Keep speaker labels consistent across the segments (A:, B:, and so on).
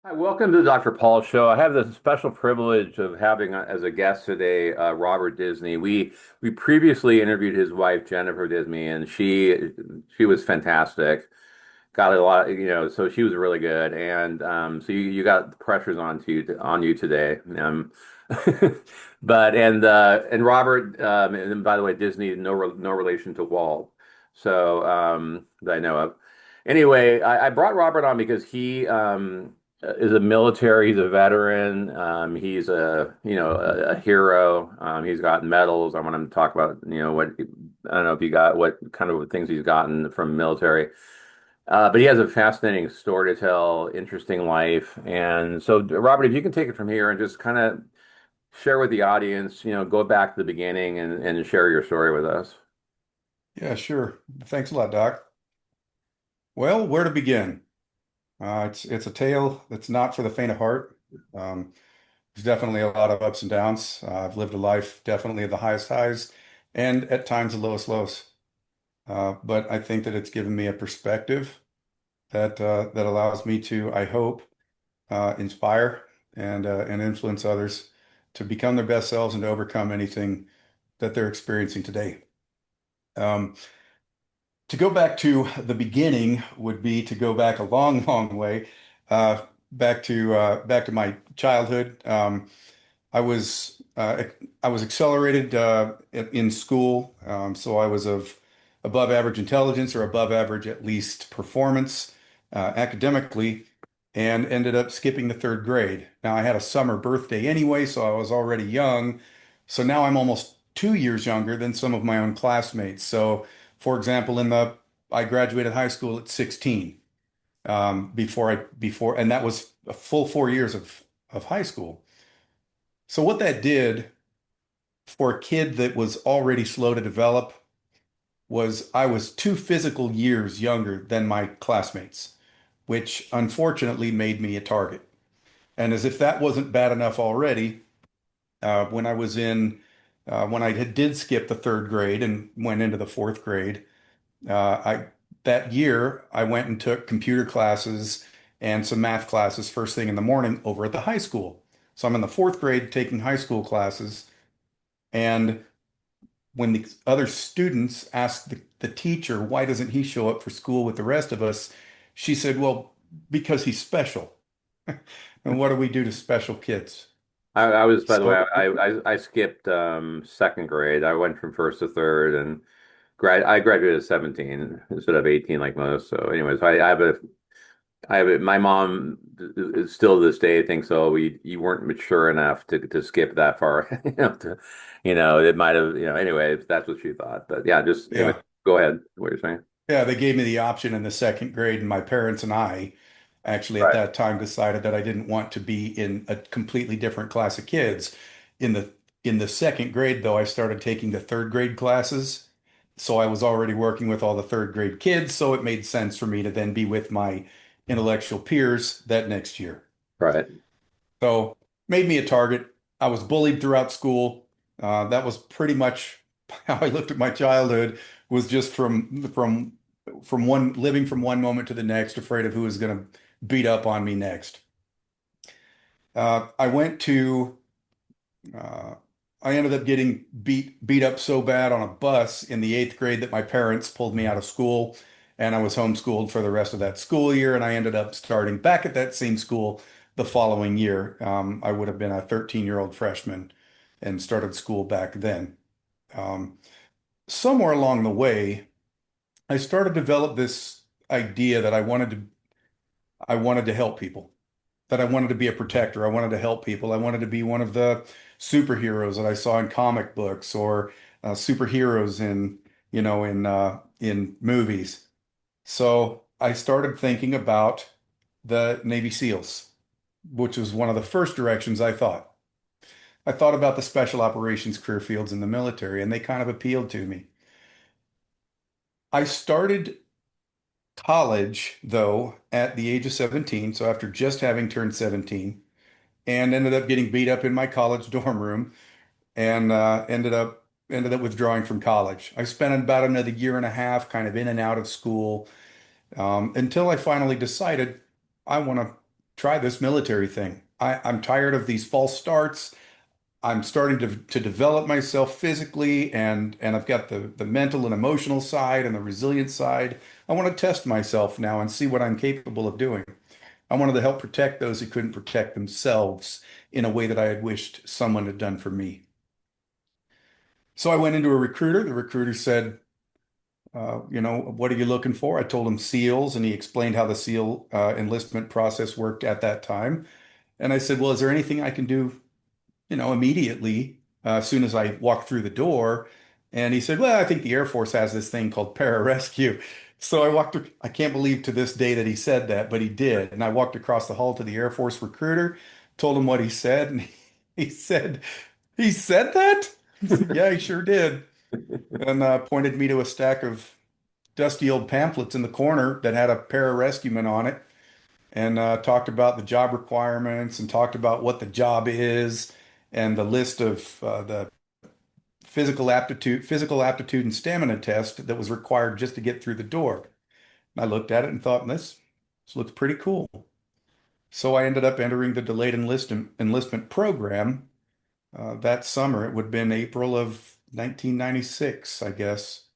A: Hi, welcome to the Dr. Paul Show. I have the special privilege of having as a guest today Robert Disney. We previously interviewed his wife Jennifer Disney, and she was fantastic. Got a lot, so she was really good, and so you got the pressures on you today. But and Robert, and by the way, Disney no relation to Walt, so that I know of. Anyway, I brought Robert on because he is a military. He's a veteran. He's a hero. He's got medals. I want him to talk about what I don't know if you got what kind of things he's gotten from military. But he has a fascinating story to tell, interesting life. And so, Robert, if you can take it from here and just kind of share with the audience, go back to the beginning and share your story with us.
B: Yeah, sure. Thanks a lot, Doc. Well, where to begin? It's a tale that's not for the faint of heart. Um, there's definitely a lot of ups and downs. I've lived a life definitely of the highest highs and at times the lowest lows. But I think that it's given me a perspective that allows me to, I hope, inspire and influence others to become their best selves and to overcome anything that they're experiencing today. Um, To go back to the beginning would be to go back a long, long way, back to my childhood. I was I was accelerated in school, so I was of above average intelligence or above average at least performance academically, and ended up skipping the third grade. Now I had a summer birthday anyway, so I was already young. So now I'm almost 2 years younger than some of my own classmates. So, for example, I graduated high school at 16 and that was a full 4 years of high school. So what that did for a kid that was already slow to develop was I was 2 physical years younger than my classmates, which unfortunately made me a target. And as if that wasn't bad enough already, when I was in when I did skip the third grade and went into the fourth grade, I that year I went and took computer classes and some math classes first thing in the morning over at the high school. So I'm in the fourth grade taking high school classes, and when the other students asked the teacher, why doesn't he show up for school with the rest of us? She said, well, because he's special. And what do we do to special kids?
A: I was, by the way,
B: So,
A: I skipped second grade. I went from first to third, and I graduated at 17 instead of 18 like most. So, anyways, my mom is still to this day thinks, oh, you weren't mature enough to skip that far. It might have, anyway, that's what she thought. But yeah, just anyway,
B: yeah.
A: go ahead. What you're saying.
B: Yeah, they gave me the option in the second grade, and my parents and I actually at
A: Right.
B: that time decided that I didn't want to be in a completely different class of kids. In the second grade, though, I started taking the third grade classes. So I was already working with all the third grade kids, so it made sense for me to then be with my intellectual peers that next year.
A: Right.
B: So made me a target. I was bullied throughout school. That was pretty much how I looked at my childhood, was just from one living from one moment to the next, afraid of who was going to beat up on me next. I went to uh, I ended up getting beat up so bad on a bus in the eighth grade that my parents pulled me out of school, and I was homeschooled for the rest of that school year. And I ended up starting back at that same school the following year. I would have been a 13-year-old freshman and started school back then. Um, Somewhere along the way, I started to develop this idea that I wanted to help people, that I wanted to be a protector. I wanted to help people. I wanted to be one of the superheroes that I saw in comic books or superheroes in movies. So I started thinking about the Navy SEALs, which was one of the first directions I thought. I thought about the special operations career fields in the military, and they kind of appealed to me. I started college, though, at the age of 17, so after just having turned 17, and ended up getting beat up in my college dorm room and ended up withdrawing from college. I spent about another year and a half kind of in and out of school until I finally decided I want to try this military thing. I'm tired of these false starts. I'm starting to develop myself physically, and I've got the mental and emotional side and the resilient side. I want to test myself now and see what I'm capable of doing. I wanted to help protect those who couldn't protect themselves in a way that I had wished someone had done for me. So I went into a recruiter. The recruiter said, what are you looking for? I told him SEALs, and he explained how the SEAL enlistment process worked at that time. And I said, well, is there anything I can do, immediately as soon as I walked through the door? And he said, well, I think the Air Force has this thing called pararescue. So I can't believe to this day that he said that, but he did. And I walked across the hall to the Air Force recruiter, told him what he said, and he said, he said that? I said, yeah, he sure did. And pointed me to a stack of dusty old pamphlets in the corner that had a pararescueman on it, and talked about the job requirements and talked about what the job is and the list of the physical aptitude and stamina test that was required just to get through the door. And I looked at it and thought, this looks pretty cool. So I ended up entering the delayed enlistment program that summer. It would have been April of 1996, I guess.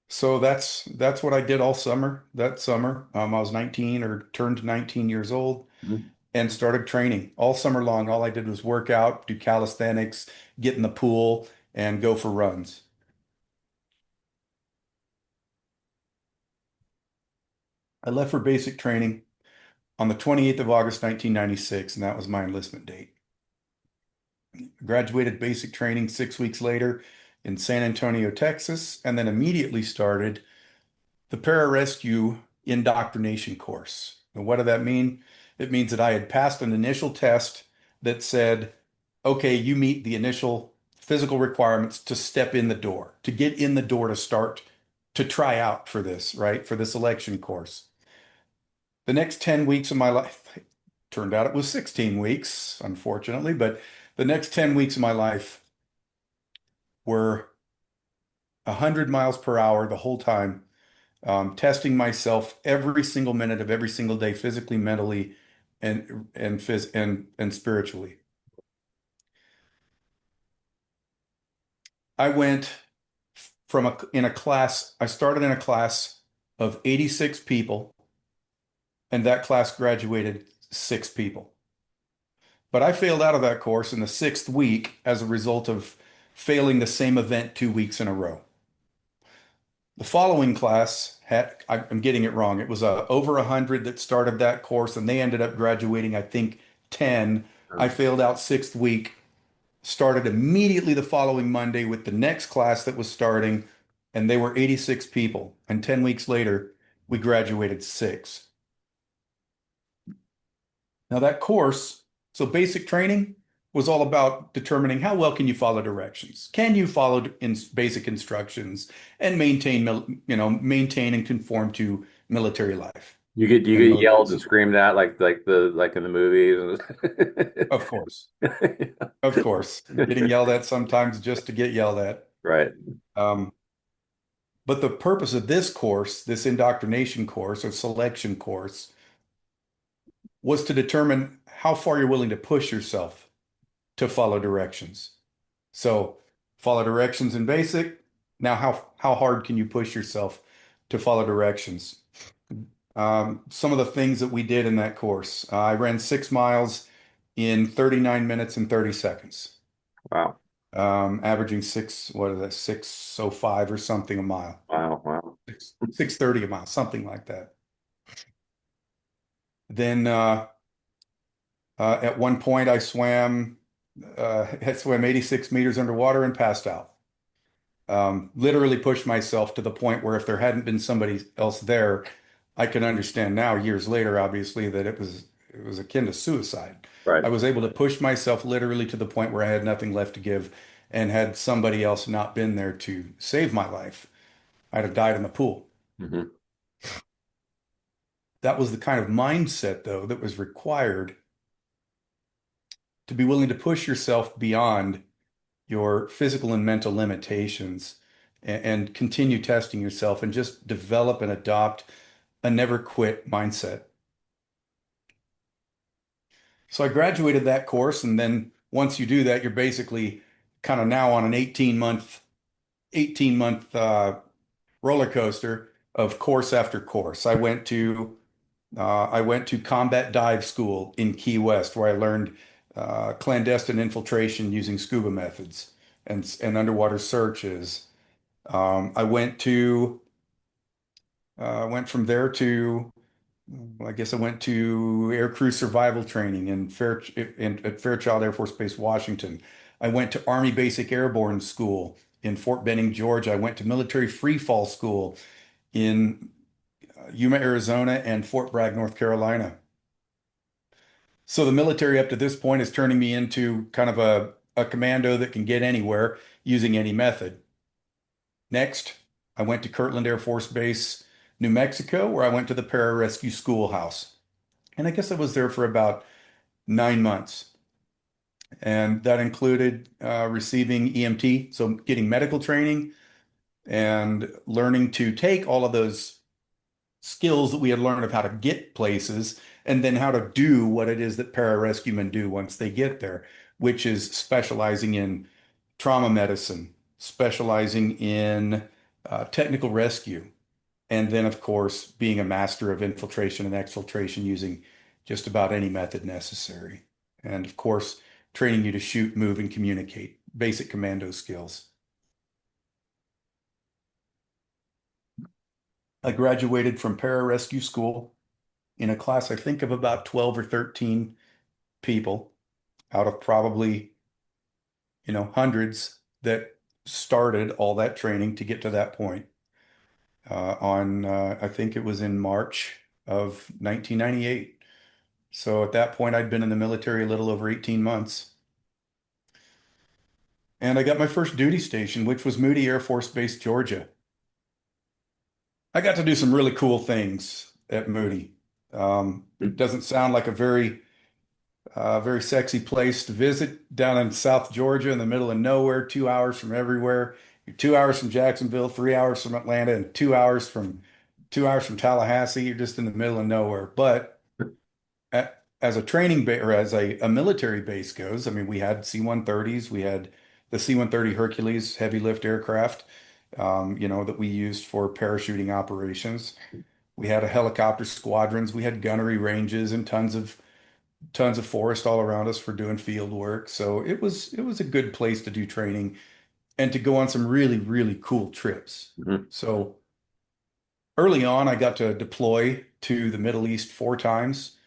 B: So that's what I did all summer. That summer, I was 19 or turned 19 years old and started training all summer long. All I did was work out, do calisthenics, get in the pool, and go for runs. I left for basic training on the 28th of August, 1996, and that was my enlistment date. Graduated basic training 6 weeks later in San Antonio, Texas, and then immediately started the pararescue indoctrination course. And what did that mean? It means that I had passed an initial test that said, okay, you meet the initial physical requirements to step in the door, to get in the door to start to try out for this, right? For the selection course. The next 10 weeks of my life, turned out it was 16 weeks, unfortunately, but the next 10 weeks of my life were 100 miles per hour the whole time, testing myself every single minute of every single day, physically, mentally, and spiritually. I went in a class. I started in a class of 86 people, and that class graduated 6 people. But I failed out of that course in the 6th week as a result of failing the same event 2 weeks in a row. The following class I'm getting it wrong. It was over 100 that started that course, and they ended up graduating, I think, 10. I failed out 6th week, started immediately the following Monday with the next class that was starting, and they were 86 people. And 10 weeks later, we graduated 6. Now, that course, so basic training was all about determining how well can you follow directions. Can you follow in basic instructions and maintain and conform to military life
A: You
B: and
A: get
B: military
A: yelled and
B: discipline?
A: screamed at like in the movies.
B: Of course, of course, getting yelled at sometimes just to get yelled at.
A: Right.
B: Um, but the purpose of this course, this indoctrination course or selection course, was to determine how far you're willing to push yourself to follow directions. So follow directions in basic. Now, how hard can you push yourself to follow directions? Some of the things that we did in that course, I ran 6 miles in 39 minutes and 30 seconds,
A: Wow.
B: averaging what is that, 6:05 or something a mile,
A: Wow. Wow.
B: 6:30 a mile, something like that. Then at one point, I swam 86 meters underwater and passed out. Literally pushed myself to the point where if there hadn't been somebody else there, I can understand now, years later, obviously, that it was akin to suicide.
A: Right.
B: I was able to push myself literally to the point where I had nothing left to give, and had somebody else not been there to save my life, I'd have died in the pool.
A: Hmm.
B: That was the kind of mindset, though, that was required to be willing to push yourself beyond your physical and mental limitations, and continue testing yourself and just develop and adopt a never quit mindset. So I graduated that course, and then once you do that, you're basically kind of now on an 18 month roller coaster of course after course. I went to combat dive school in Key West, where I learned clandestine infiltration using scuba methods and underwater searches. I went from there to I guess I went to aircrew survival training at Fairchild Air Force Base, Washington. I went to Army Basic Airborne School in Fort Benning, Georgia. I went to Military Free Fall School in Yuma, Arizona, and Fort Bragg, North Carolina. So the military up to this point is turning me into kind of a commando that can get anywhere using any method. Next, I went to Kirtland Air Force Base, New Mexico, where I went to the Pararescue Schoolhouse. And I guess I was there for about 9 months. And that included receiving EMT, so getting medical training and learning to take all of those skills that we had learned of how to get places and then how to do what it is that pararescuemen do once they get there, which is specializing in trauma medicine, specializing in technical rescue, and then, of course, being a master of infiltration and exfiltration using just about any method necessary. And of course, training you to shoot, move, and communicate, basic commando skills. I graduated from pararescue school in a class, I think, of about 12 or 13 people out of probably, hundreds that started all that training to get to that point. I think it was in March of 1998. So at that point, I'd been in the military a little over 18 months. And I got my first duty station, which was Moody Air Force Base, Georgia. I got to do some really cool things at Moody. It doesn't sound like a very sexy place to visit down in South Georgia in the middle of nowhere, 2 hours from everywhere. You're 2 hours from Jacksonville, 3 hours from Atlanta, and 2 hours from Tallahassee. You're just in the middle of nowhere. But as a training base or as a military base goes, I mean, we had C-130s, we had the C-130 Hercules heavy lift aircraft, that we used for parachuting operations. We had a helicopter squadrons, we had gunnery ranges, and tons of forest all around us for doing field work. So it was a good place to do training and to go on some really, really cool trips.
A: Mhm.
B: So early on, I got to deploy to the Middle East 4 times.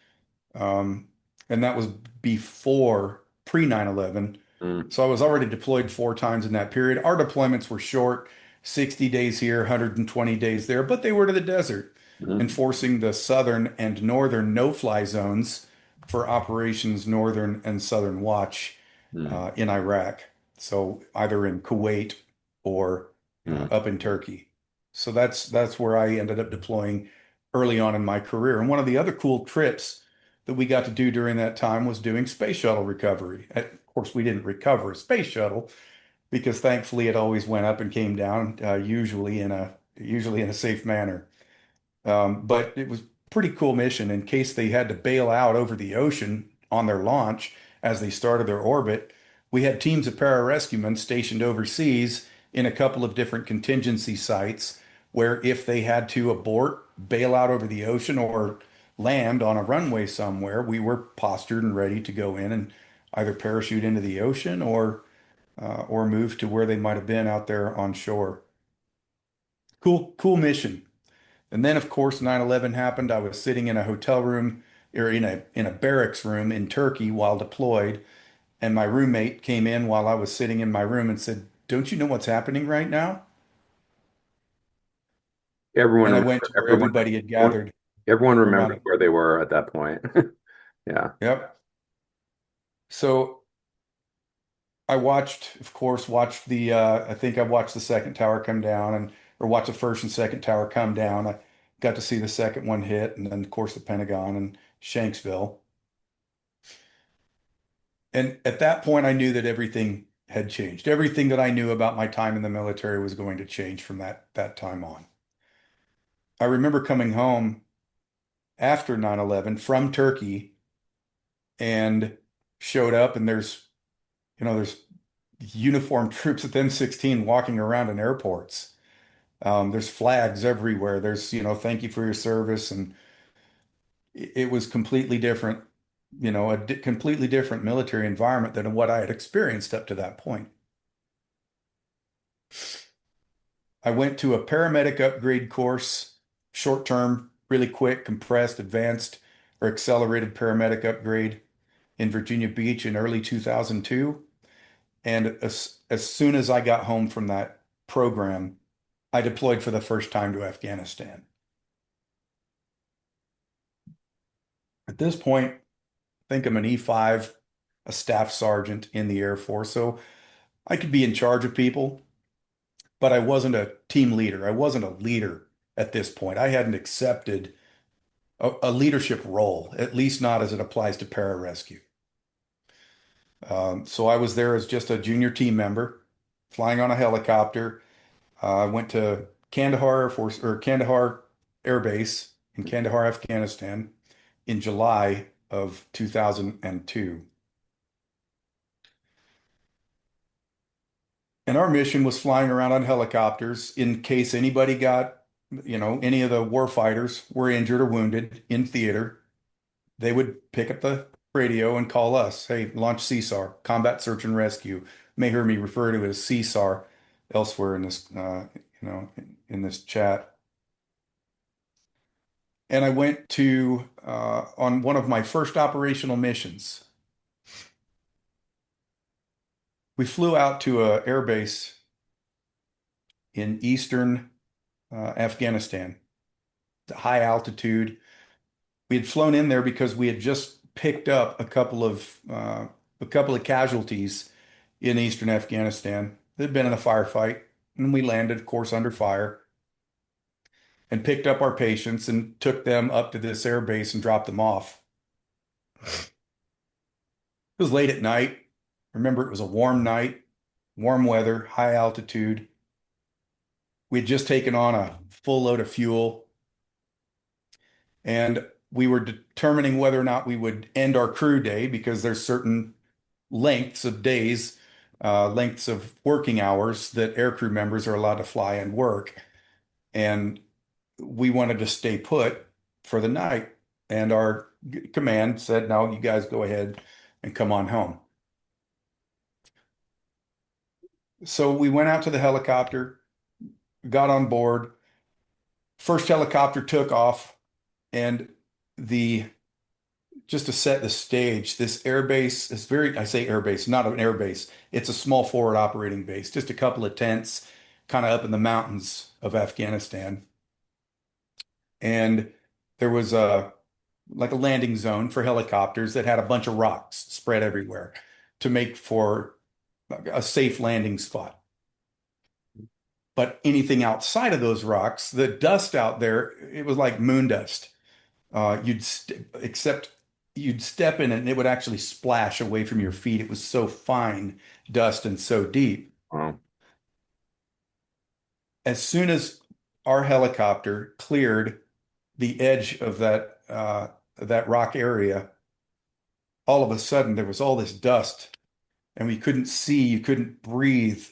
B: Um, and that was before pre 9/11.
A: Mm.
B: So I was already deployed 4 times in that period. Our deployments were short, 60 days here, 120 days there, but they were to the desert,
A: Mhm.
B: enforcing the southern and northern no-fly zones for Operations Northern and Southern Watch
A: Mm.
B: in Iraq. So either in Kuwait or
A: Mm.
B: up in Turkey. So that's where I ended up deploying early on in my career. And one of the other cool trips that we got to do during that time was doing space shuttle recovery. Of course, we didn't recover a space shuttle because thankfully it always went up and came down, usually in a safe manner. But it was a pretty cool mission in case they had to bail out over the ocean on their launch as they started their orbit. We had teams of pararescuemen stationed overseas in a couple of different contingency sites where if they had to abort, bail out over the ocean, or land on a runway somewhere, we were postured and ready to go in and either parachute into the ocean or move to where they might have been out there on shore. Cool, cool mission. And then, of course, 9/11 happened. I was sitting in a hotel room or in a barracks room in Turkey while deployed, and my roommate came in while I was sitting in my room and said, "Don't you know what's happening right now?"
A: Everyone
B: And I went
A: remember,
B: to where everybody had gathered
A: everyone
B: around
A: remembered
B: it.
A: where they were at that point. Yeah.
B: Yep. So I watched, of course, I think I watched the second tower come down or watched the first and second tower come down. I got to see the second one hit, and then, of course, the Pentagon and Shanksville. And at that point, I knew that everything had changed. Everything that I knew about my time in the military was going to change from that time on. I remember coming home after 9/11 from Turkey and showed up, and there's uniformed troops at M16 walking around in airports. There's flags everywhere. There's, thank you for your service. And it was completely different, a completely different military environment than what I had experienced up to that point. I went to a paramedic upgrade course, short term, really quick, compressed, advanced, or accelerated paramedic upgrade in Virginia Beach in early 2002. And as soon as I got home from that program, I deployed for the first time to Afghanistan. At this point, I think I'm an E5, a staff sergeant in the Air Force. So I could be in charge of people, but I wasn't a team leader. I wasn't a leader at this point. I hadn't accepted a leadership role, at least not as it applies to pararescue. So I was there as just a junior team member, flying on a helicopter. I went to Kandahar Air Force or Kandahar Air Base in Kandahar, Afghanistan in July of 2002. And our mission was flying around on helicopters in case anybody got, any of the war fighters were injured or wounded in theater. They would pick up the radio and call us, hey, launch CSAR, Combat Search and Rescue. You may hear me refer to it as CSAR elsewhere in this, in this chat. And I went to on one of my first operational missions. We flew out to an air base in eastern Afghanistan, high altitude. We had flown in there because we had just picked up a couple of casualties in eastern Afghanistan. They'd been in a firefight, and we landed, of course, under fire and picked up our patients and took them up to this air base and dropped them off. It was late at night. Remember, it was a warm night, warm weather, high altitude. We had just taken on a full load of fuel, and we were determining whether or not we would end our crew day because there's certain lengths of days, lengths of working hours that aircrew members are allowed to fly and work. And we wanted to stay put for the night. And our command said, no, you guys go ahead and come on home. So we went out to the helicopter, got on board. First helicopter took off, and the just to set the stage, this air base is I say air base, not an air base. It's a small forward operating base, just a couple of tents kind of up in the mountains of Afghanistan. And there was like a landing zone for helicopters that had a bunch of rocks spread everywhere to make for a safe landing spot. But anything outside of those rocks, the dust out there, it was like moon dust. Except you'd step in it and it would actually splash away from your feet. It was so fine dust and so deep.
A: Wow.
B: As soon as our helicopter cleared the edge of that rock area, all of a sudden there was all this dust and we couldn't see, you couldn't breathe.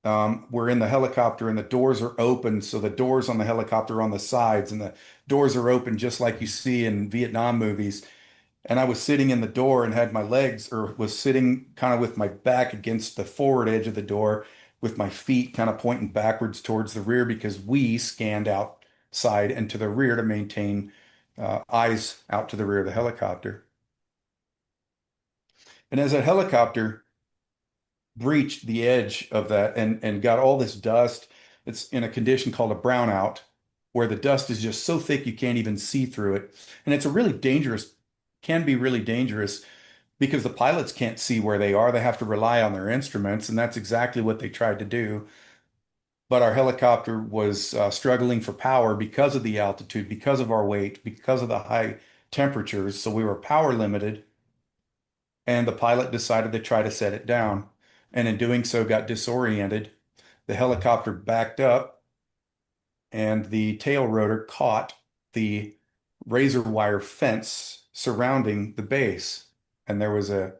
B: We're in the helicopter and the doors are open. So the doors on the helicopter are on the sides and the doors are open just like you see in Vietnam movies. And I was sitting in the door and had my legs, or was sitting kind of with my back against the forward edge of the door with my feet kind of pointing backwards towards the rear because we scanned outside and to the rear to maintain eyes out to the rear of the helicopter. And as that helicopter breached the edge of that and got all this dust. It's in a condition called a brownout, where the dust is just so thick you can't even see through it. And it's a really dangerous, can be really dangerous because the pilots can't see where they are. They have to rely on their instruments, and that's exactly what they tried to do. But our helicopter was struggling for power because of the altitude, because of our weight, because of the high temperatures. So we were power limited, and the pilot decided to try to set it down. And in doing so, got disoriented. The helicopter backed up, and the tail rotor caught the razor wire fence surrounding the base. and there was a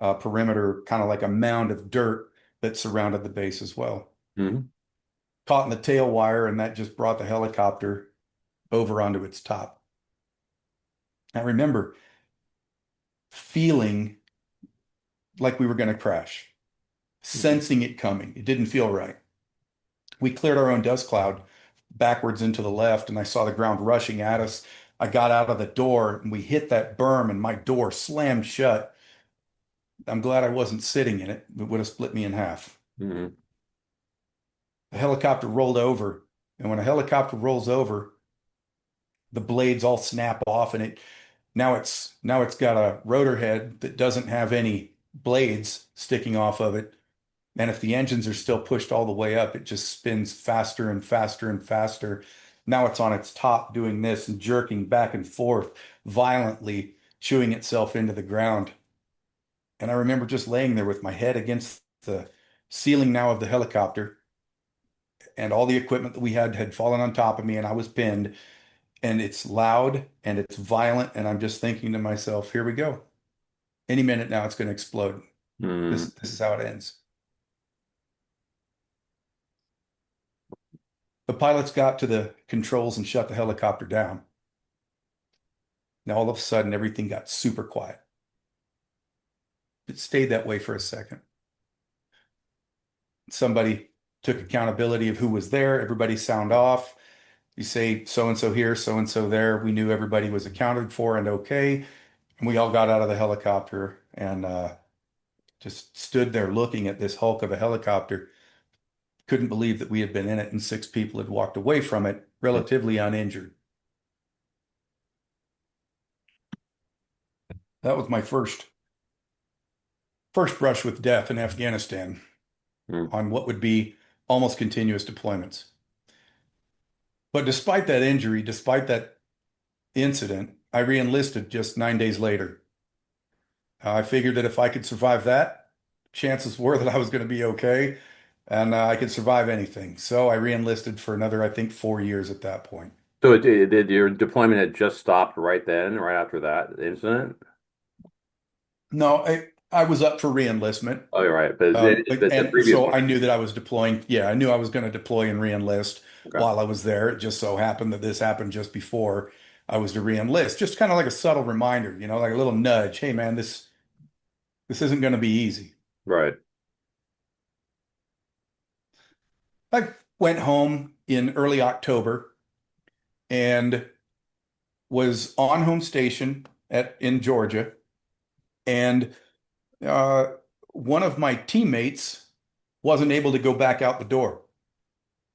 B: perimeter, kind of like a mound of dirt that surrounded the base as well.
A: Hmm.
B: Caught in the tail wire, and that just brought the helicopter over onto its top. I remember feeling like we were going to crash, sensing it coming. It didn't feel right. We cleared our own dust cloud backwards into the left, and I saw the ground rushing at us. I got out of the door, and we hit that berm, and my door slammed shut. I'm glad I wasn't sitting in it. It would have split me in half.
A: Hmm.
B: The helicopter rolled over, and when a helicopter rolls over, the blades all snap off, and now it's got a rotor head that doesn't have any blades sticking off of it. And if the engines are still pushed all the way up, it just spins faster and faster and faster. Now it's on its top doing this and jerking back and forth, violently chewing itself into the ground. And I remember just laying there with my head against the ceiling now of the helicopter, and all the equipment that we had fallen on top of me, and I was pinned, and it's loud and it's violent, and I'm just thinking to myself, here we go. Any minute now it's going to explode.
A: Hmm.
B: This is how it ends. The pilots got to the controls and shut the helicopter down. Now all of a sudden everything got super quiet. It stayed that way for a second. Somebody took accountability of who was there. Everybody sound off. You say so and so here, so and so there. We knew everybody was accounted for and okay. And we all got out of the helicopter and just stood there looking at this hulk of a helicopter. Couldn't believe that we had been in it and six people had walked away from it relatively uninjured. That was my first brush with death in Afghanistan
A: Hmm.
B: on what would be almost continuous deployments. But despite that injury, despite that incident, I reenlisted just 9 days later. I figured that if I could survive that, chances were that I was going to be okay, and I could survive anything. So I reenlisted for another, I think, 4 years at that point.
A: So did your deployment had just stopped right then, right after that incident?
B: No, I was up for reenlistment.
A: Oh, you're right. But the
B: And
A: previous
B: so
A: one.
B: I knew that I was deploying. Yeah, I knew I was going to deploy and reenlist
A: Okay.
B: while I was there. It just so happened that this happened just before I was to reenlist. Just kind of like a subtle reminder, like a little nudge. Hey, man, this isn't going to be easy.
A: Right.
B: I went home in early October and was on home station in Georgia, and uh, one of my teammates wasn't able to go back out the door.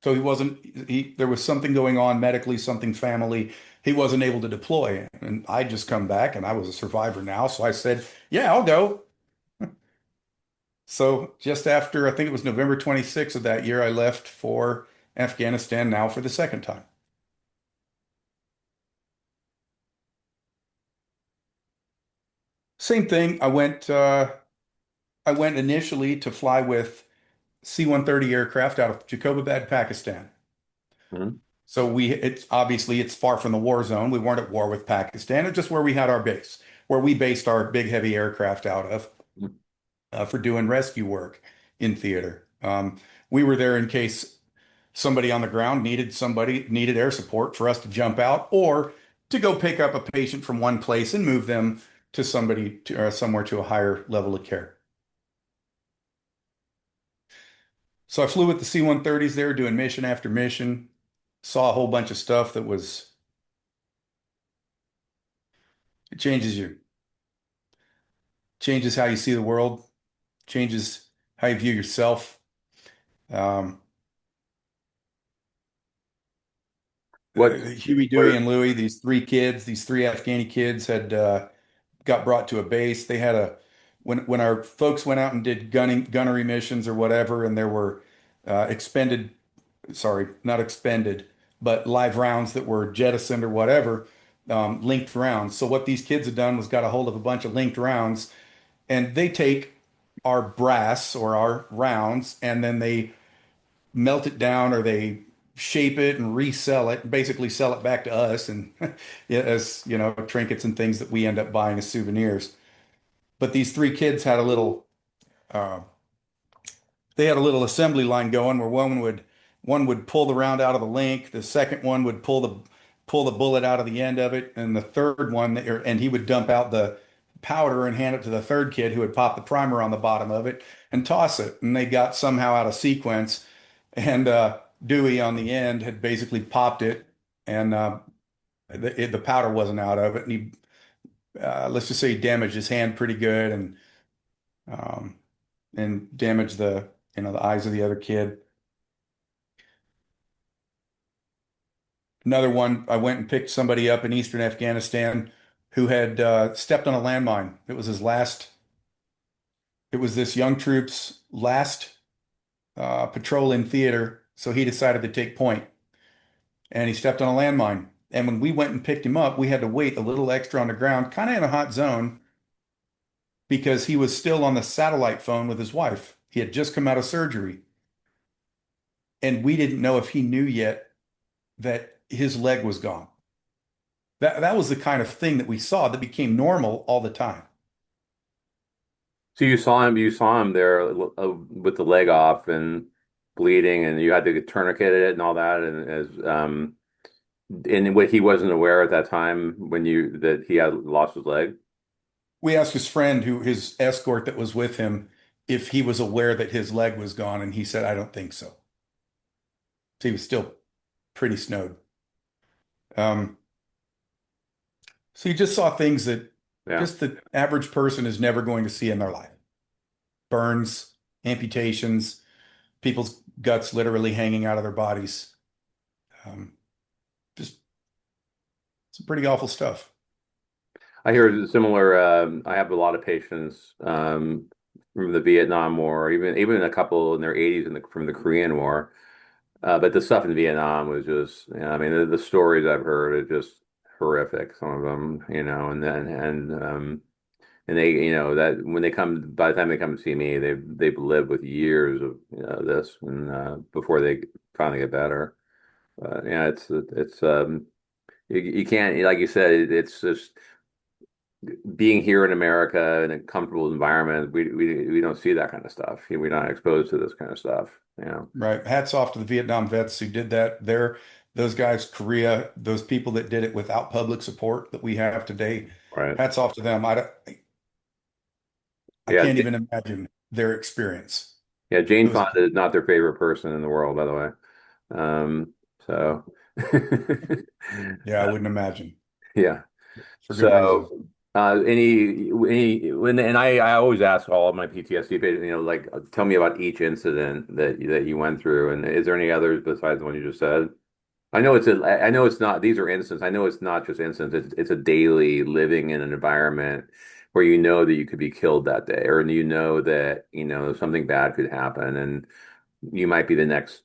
B: So he wasn't, there was something going on medically, something family. He wasn't able to deploy. And I just come back and I was a survivor now. So I said, yeah, I'll go. So just after, I think it was November 26th of that year, I left for Afghanistan now for the second time. Same thing. I went initially to fly with C-130 aircraft out of Jacobabad, Pakistan.
A: Mhm.
B: So it's obviously it's far from the war zone. We weren't at war with Pakistan. It's just where we had our base, where we based our big heavy aircraft out of for doing rescue work in theater. We were there in case somebody on the ground needed air support for us to jump out or to go pick up a patient from one place and move them to somewhere to a higher level of care. So I flew with the C-130s there doing mission after mission, saw a whole bunch of stuff that it changes how you see the world, changes how you view yourself. Um, Huey, Dewey,
A: What?
B: and Louie, these three Afghani kids had got brought to a base. They had when our folks went out and did gunnery missions or whatever, and there were expended, sorry, not expended, but live rounds that were jettisoned or whatever, linked rounds. So what these kids had done was got a hold of a bunch of linked rounds, and they take our brass or our rounds, and then they melt it down or they shape it and resell it, basically sell it back to us and yeah, as trinkets and things that we end up buying as souvenirs. but these three kids had a little uh, they had a little assembly line going where one would pull the round out of the link, the second one would pull the bullet out of the end of it, and the third one, and he would dump out the powder and hand it to the third kid who would pop the primer on the bottom of it and toss it. And they got somehow out of sequence, and Dewey on the end had basically popped it, and the powder wasn't out of it, and he let's just say he damaged his hand pretty good, um, and damaged the eyes of the other kid. Another one, I went and picked somebody up in eastern Afghanistan who had stepped on a landmine. It was this young troop's last patrol in theater, so he decided to take point, and he stepped on a landmine. And when we went and picked him up, we had to wait a little extra on the ground, kind of in a hot zone, because he was still on the satellite phone with his wife. He had just come out of surgery, and we didn't know if he knew yet that his leg was gone. That was the kind of thing that we saw that became normal all the time.
A: So you saw him there with the leg off and bleeding, and you had to get tourniquet it and all that, and what he wasn't aware at that time when you that he had lost his leg.
B: We asked his friend, his escort that was with him, if he was aware that his leg was gone, and he said, "I don't think so." So he was still pretty snowed. Um, so you just saw things that
A: Yeah.
B: just the average person is never going to see in their life. Burns, amputations, people's guts literally hanging out of their bodies. Um, just some pretty awful stuff.
A: I hear similar. I have a lot of patients from the Vietnam War, even a couple in their 80s from the Korean War. But the stuff in Vietnam was just, I mean, the stories I've heard are just horrific. Some of them, and they, that when they come, by the time they come to see me, they've lived with years of this, and before they finally get better. Yeah, you can't, like you said, it's just being here in America in a comfortable environment. We don't see that kind of stuff. We're not exposed to this kind of stuff.
B: Right. Hats off to the Vietnam vets who did that. Those guys, Korea, those people that did it without public support that we have today.
A: Right.
B: Hats off to them. I
A: Yeah.
B: can't even imagine their experience.
A: Yeah. Jane
B: Those,
A: Fonda is not their favorite person in the world, by the way. So,
B: yeah, I wouldn't imagine
A: yeah.
B: for good reason.
A: So, and I always ask all of my PTSD patients, like, tell me about each incident that you went through, and is there any others besides the one you just said? I know it's not, these are incidents. I know it's not just incidents. It's a daily living in an environment where you know that you could be killed that day, or you know that, something bad could happen, and you might be the next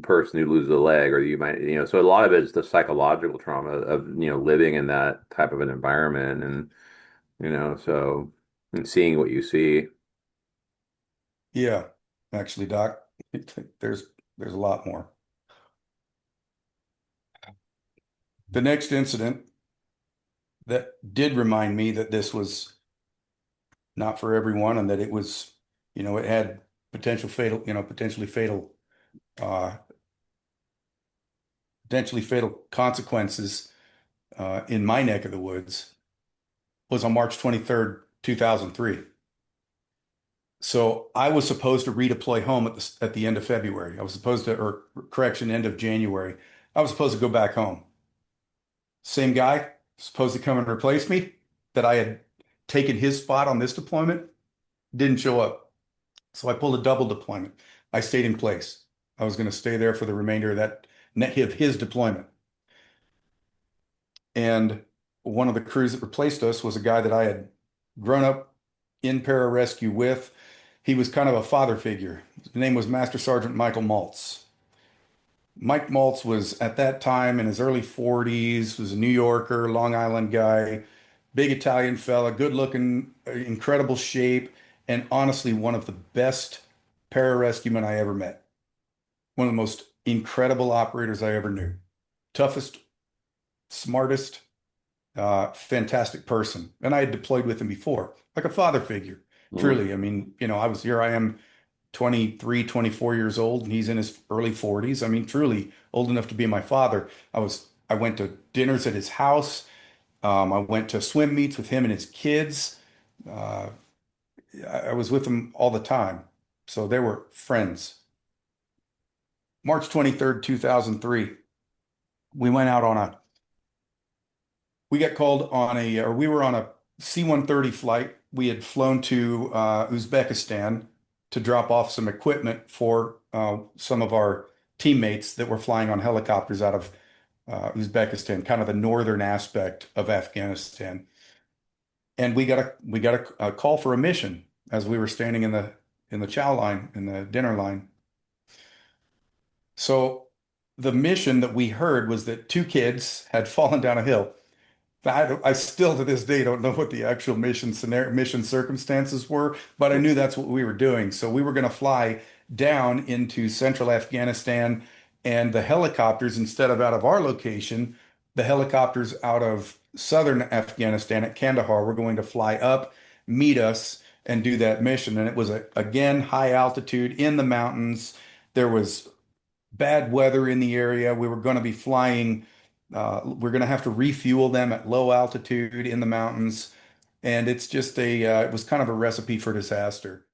A: person who loses a leg, or you might, so a lot of it is the psychological trauma of, living in that type of an environment, and, so, and seeing what you see.
B: Yeah, actually, Doc, there's there's a lot more. The next incident that did remind me that this was not for everyone and that it was, it had uh, potentially fatal consequences in my neck of the woods was on March 23rd, 2003. So I was supposed to redeploy home at the end of February. I was supposed to, or correction, end of January. I was supposed to go back home. Same guy supposed to come and replace me that I had taken his spot on this deployment didn't show up. So I pulled a double deployment. I stayed in place. I was going to stay there for the remainder of his deployment. And one of the crews that replaced us was a guy that I had grown up in pararescue with. He was kind of a father figure. His name was Master Sergeant Michael Maltz. Mike Maltz was at that time in his early 40s, was a New Yorker, Long Island guy, big Italian fella, good looking, incredible shape, and honestly, one of the best pararescuemen I ever met. One of the most incredible operators I ever knew. Toughest, smartest, fantastic person. And I had deployed with him before, like a father figure,
A: Mm.
B: truly. I mean, I am 23, 24 years old, and he's in his early 40s. I mean, truly old enough to be my father. I went to dinners at his house. I went to swim meets with him and his kids. Uh, I was with him all the time. So they were friends. March 23rd, 2003, we went out on a we got called on or we were on a C-130 flight. We had flown to Uzbekistan to drop off some equipment for some of our teammates that were flying on helicopters out of Uzbekistan, kind of the northern aspect of Afghanistan. And we got a call for a mission as we were standing in the chow line, in the dinner line. So the mission that we heard was that two kids had fallen down a hill. I still to this day don't know what the actual mission circumstances were, but I knew that's what we were doing. So we were going to fly down into central Afghanistan, and the helicopters, instead of out of our location, the helicopters out of southern Afghanistan at Kandahar were going to fly up, meet us, and do that mission. And it was again high altitude in the mountains. There was bad weather in the area. We were going to be flying, we're going to have to refuel them at low altitude in the mountains. And it's just it was kind of a recipe for disaster.